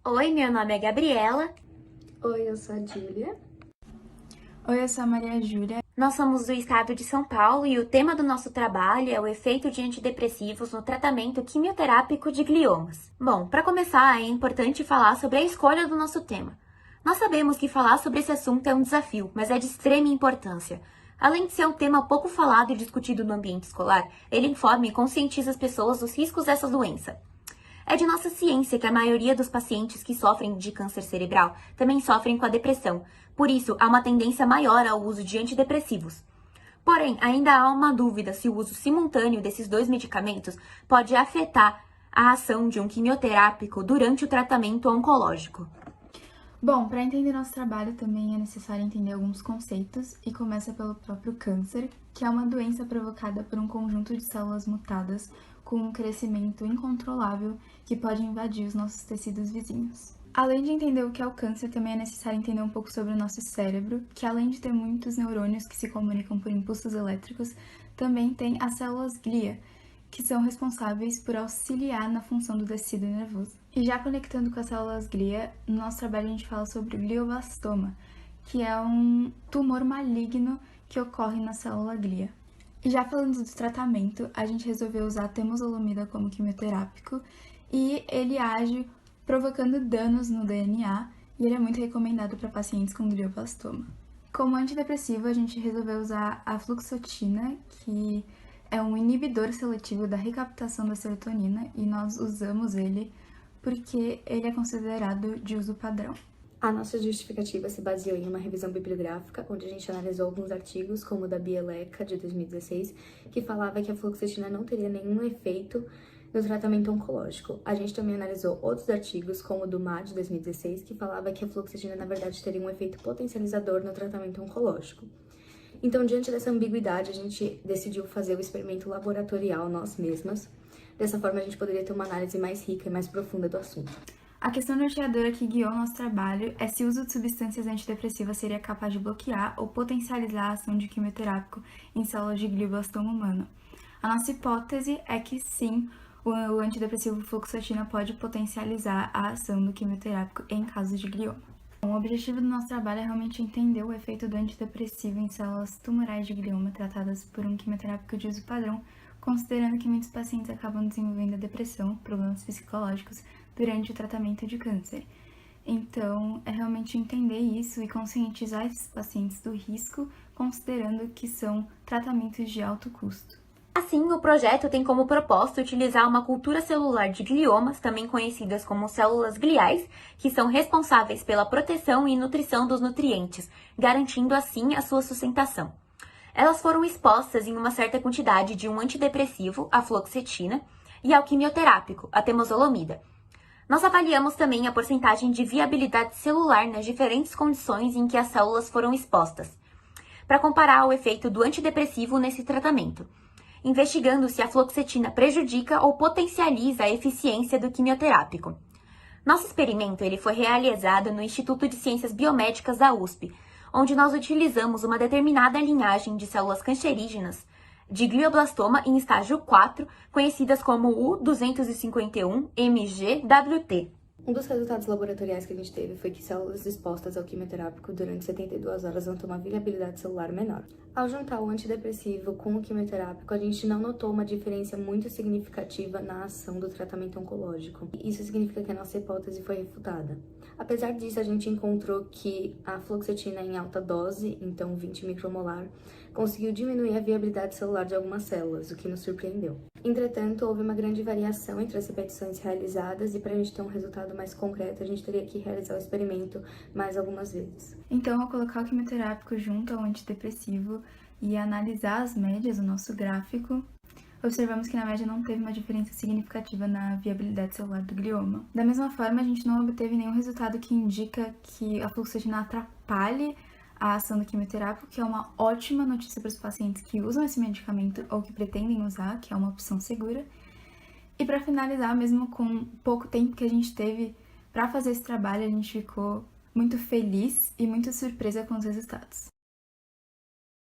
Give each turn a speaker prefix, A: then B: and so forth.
A: Oi, meu nome é Gabriela.
B: Oi, eu sou a Júlia.
C: Oi, eu sou a Maria Júlia.
A: Nós somos do estado de São Paulo e o tema do nosso trabalho é o efeito de antidepressivos no tratamento quimioterápico de gliomas. Bom, para começar, é importante falar sobre a escolha do nosso tema. Nós sabemos que falar sobre esse assunto é um desafio, mas é de extrema importância. Além de ser um tema pouco falado e discutido no ambiente escolar, ele informa e conscientiza as pessoas dos riscos dessa doença. É de nossa ciência que a maioria dos pacientes que sofrem de câncer cerebral também sofrem com a depressão. Por isso, há uma tendência maior ao uso de antidepressivos. Porém, ainda há uma dúvida se o uso simultâneo desses dois medicamentos pode afetar a ação de um quimioterápico durante o tratamento oncológico.
C: Bom, para entender nosso trabalho também é necessário entender alguns conceitos e começa pelo próprio câncer, que é uma doença provocada por um conjunto de células mutadas com um crescimento incontrolável que pode invadir os nossos tecidos vizinhos. Além de entender o que é o câncer, também é necessário entender um pouco sobre o nosso cérebro, que além de ter muitos neurônios que se comunicam por impulsos elétricos, também tem as células glia, que são responsáveis por auxiliar na função do tecido nervoso. E já conectando com as células glia, no nosso trabalho a gente fala sobre o glioblastoma, que é um tumor maligno que ocorre na célula glia. E já falando do tratamento, a gente resolveu usar a temozolomida como quimioterápico e ele age provocando danos no DNA e ele é muito recomendado para pacientes com glioblastoma. Como antidepressivo, a gente resolveu usar a fluoxetina, que é um inibidor seletivo da recaptação da serotonina e nós usamos ele porque ele é considerado de uso padrão.
B: A nossa justificativa se baseou em uma revisão bibliográfica, onde a gente analisou alguns artigos, como o da Bieleca, de 2016, que falava que a fluoxetina não teria nenhum efeito no tratamento oncológico. A gente também analisou outros artigos, como o do MA, de 2016, que falava que a fluoxetina, na verdade, teria um efeito potencializador no tratamento oncológico. Então, diante dessa ambiguidade, a gente decidiu fazer o experimento laboratorial nós mesmas. Dessa forma, a gente poderia ter uma análise mais rica e mais profunda do assunto.
C: A questão norteadora que guiou nosso trabalho é se o uso de substâncias antidepressivas seria capaz de bloquear ou potencializar a ação de quimioterápico em células de glioblastoma humano. A nossa hipótese é que sim, o antidepressivo fluoxetina pode potencializar a ação do quimioterápico em casos de glioma. O objetivo do nosso trabalho é realmente entender o efeito do antidepressivo em células tumorais de glioma tratadas por um quimioterápico de uso padrão, considerando que muitos pacientes acabam desenvolvendo depressão, problemas psicológicos, durante o tratamento de câncer. Então, é realmente entender isso e conscientizar esses pacientes do risco, considerando que são tratamentos de alto custo.
A: Assim, o projeto tem como propósito utilizar uma cultura celular de gliomas, também conhecidas como células gliais, que são responsáveis pela proteção e nutrição dos nutrientes, garantindo assim a sua sustentação. Elas foram expostas em uma certa quantidade de um antidepressivo, a fluoxetina, e ao quimioterápico, a temozolomida. Nós avaliamos também a porcentagem de viabilidade celular nas diferentes condições em que as células foram expostas, para comparar o efeito do antidepressivo nesse tratamento, investigando se a fluoxetina prejudica ou potencializa a eficiência do quimioterápico. Nosso experimento ele foi realizado no Instituto de Ciências Biomédicas da USP, onde nós utilizamos uma determinada linhagem de células cancerígenas de glioblastoma em estágio 4, conhecidas como U251-MGWT.
B: Um dos resultados laboratoriais que a gente teve foi que células expostas ao quimioterápico durante 72 horas vão ter uma viabilidade celular menor. Ao juntar o antidepressivo com o quimioterápico, a gente não notou uma diferença muito significativa na ação do tratamento oncológico. Isso significa que a nossa hipótese foi refutada. Apesar disso, a gente encontrou que a fluoxetina em alta dose, então 20 micromolar, conseguiu diminuir a viabilidade celular de algumas células, o que nos surpreendeu. Entretanto, houve uma grande variação entre as repetições realizadas e para a gente ter um resultado mais concreto, a gente teria que realizar o experimento mais algumas vezes.
C: Então, ao colocar o quimioterápico junto ao antidepressivo e analisar as médias, o nosso gráfico, observamos que na média não teve uma diferença significativa na viabilidade celular do glioma. Da mesma forma, a gente não obteve nenhum resultado que indica que a fluoxetina atrapalhe a ação do quimioterápico, que é uma ótima notícia para os pacientes que usam esse medicamento ou que pretendem usar, que é uma opção segura. E para finalizar, mesmo com pouco tempo que a gente teve para fazer esse trabalho, a gente ficou muito feliz e muito surpresa com os resultados.